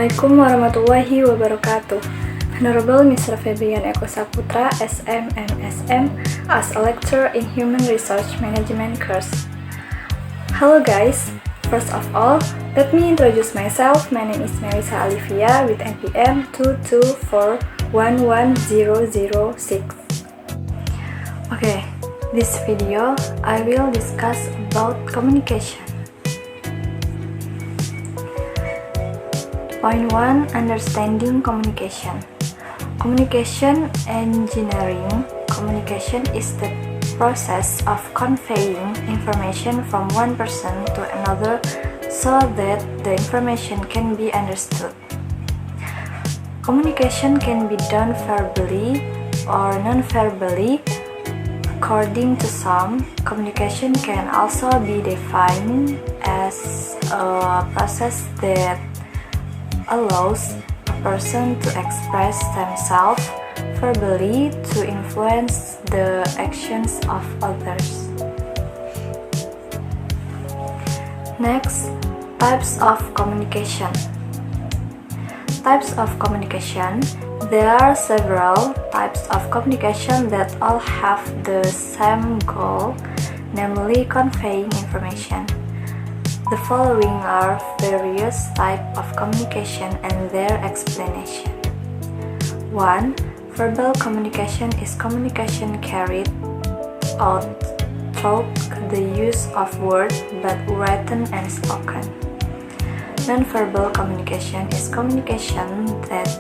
Assalamualaikum warahmatullahi wabarakatuh. Honorable Mr. Febrian Eko Saputra, SMMSM, as a lecturer in Human Resource Management course. Hello guys, first of all, let me introduce myself. My name is Melissa Alivia with NPM 224110006. Okay, this video I will discuss about communication. Point 1. Understanding communication. Communication engineering. Communication is the process of conveying information from one person to another so that the information can be understood. Communication can be done verbally or non-verbally. According to some, communication can also be defined as a process that allows a person to express themselves verbally to influence the actions of others. Next, types of communication. Types of communication. There are several types of communication that all have the same goal, namely conveying information. The following are various types of communication and their explanation. 1. Verbal communication is communication carried out through the use of words, both written and spoken. Non-verbal communication is communication that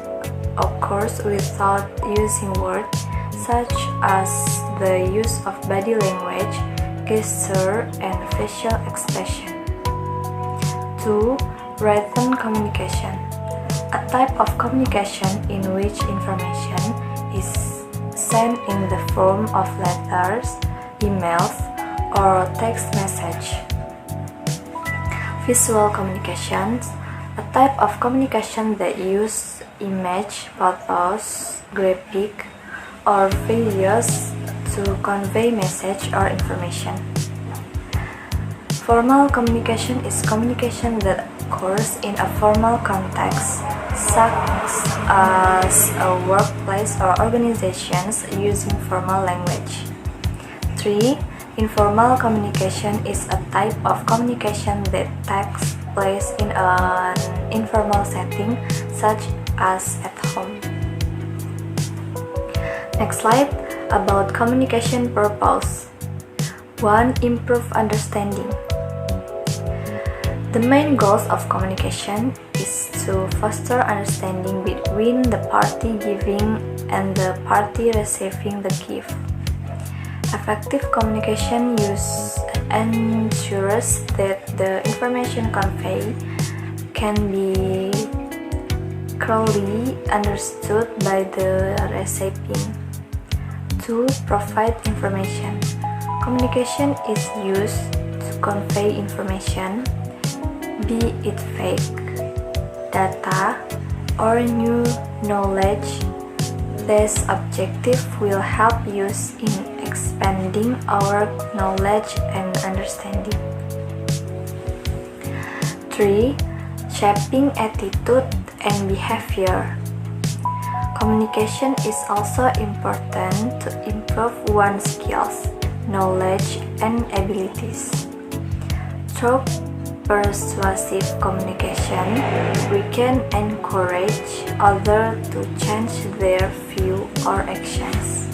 occurs without using words, such as the use of body language, gesture, and facial expression. 2. Written communication. A type of communication in which information is sent in the form of letters, emails, or text message. Visual communication. A type of communication that uses image, photos, graphic, or videos to convey message or information. Formal communication is communication that occurs in a formal context, such as a workplace or organizations using formal language. 3. Informal communication is a type of communication that takes place in an informal setting, such as at home. Next slide, about communication purpose. 1. Improve understanding. The main goals of communication is to foster understanding between the party giving and the party receiving the gift. Effective communication ensures that the information conveyed can be clearly understood by the recipient. 2. Provide information. Communication is used to convey information, be it fake, data, or new knowledge. This objective will help us in expanding our knowledge and understanding. 3. Shaping attitude and behavior. Communication is also important to improve one's skills, knowledge, and abilities. Through persuasive communication, we can encourage others to change their view or actions.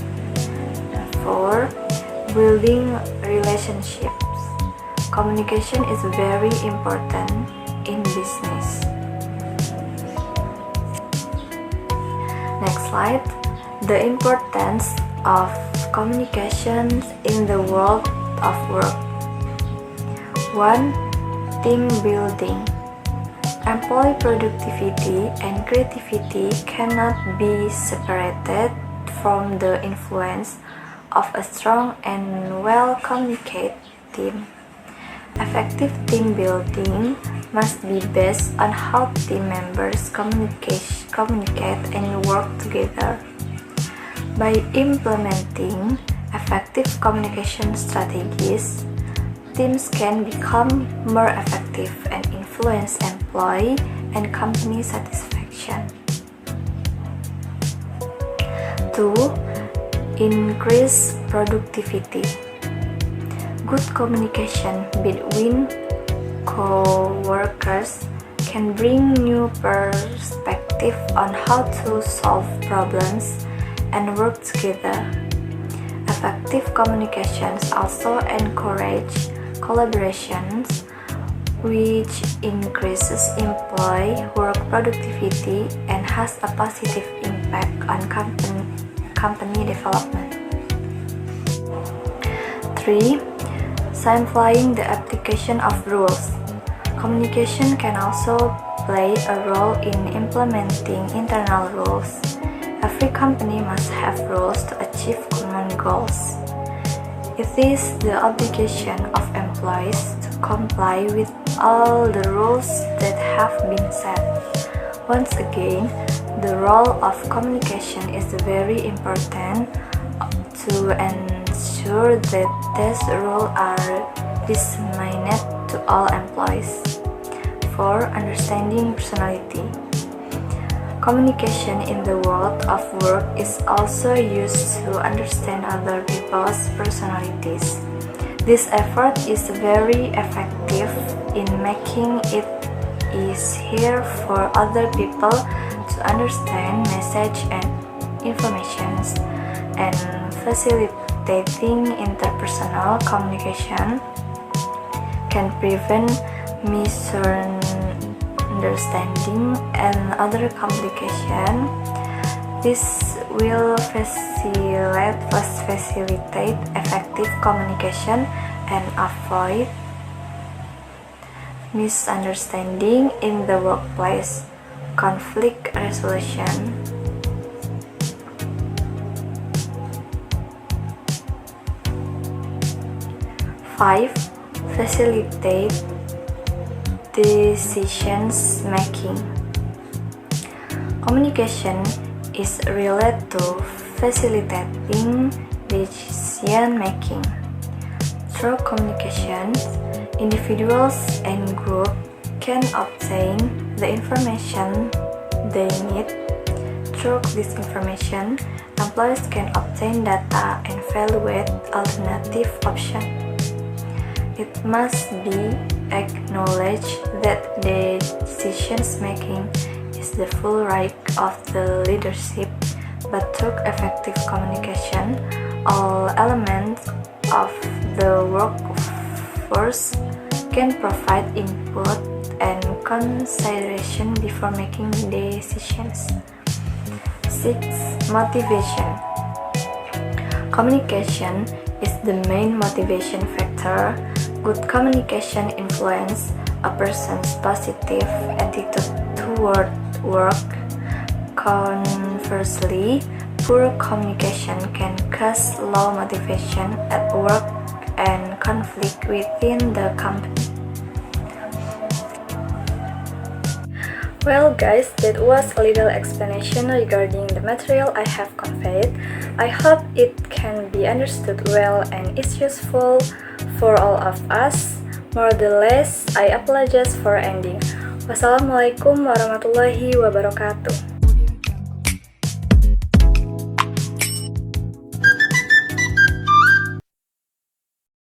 4. Building relationships. Communication is very important in business. Next slide. The importance of communication in the world of work. 1. Team building. Employee productivity and creativity cannot be separated from the influence of a strong and well-communicated team. Effective team building must be based on how team members communicate and work together. By implementing effective communication strategies, teams can become more effective and influence employee and company satisfaction. 2. Increase productivity. Good communication between co-workers can bring new perspective on how to solve problems and work together. Effective communications also encourage collaborations, which increases employee work productivity and has a positive impact on company development. 3. Simplifying the application of rules. Communication can also play a role in implementing internal rules. Every company must have rules to achieve common goals. It is the obligation of employees to comply with all the rules that have been set. Once again, the role of communication is very important to ensure that these rules are disseminated to all employees. 4. Understanding personality. Communication in the world of work is also used to understand other people's personalities. This effort is very effective in making it easier for other people to understand message and information, and facilitating interpersonal communication can prevent misunderstanding and other complications. This will facilitate effective communication and avoid misunderstanding in the workplace. Conflict resolution. 5. Facilitate decisions making. Communication is related to facilitating decision making. Through communication, individuals and groups can obtain the information they need. Through this information, employees can obtain data and evaluate alternative options. It must be acknowledged that decisions making is the full right of the leadership, but through effective communication, all elements of the workforce can provide input and consideration before making decisions. 6. Motivation. Communication is the main motivation factor. Good communication influences a person's positive attitude toward work. Conversely, poor communication can cause low motivation at work and conflict within the company. Well guys, that was a little explanation regarding the material I have conveyed. I hope it can be understood well and is useful for all of us. More or less, I apologize for ending. Wassalamualaikum warahmatullahi wabarakatuh.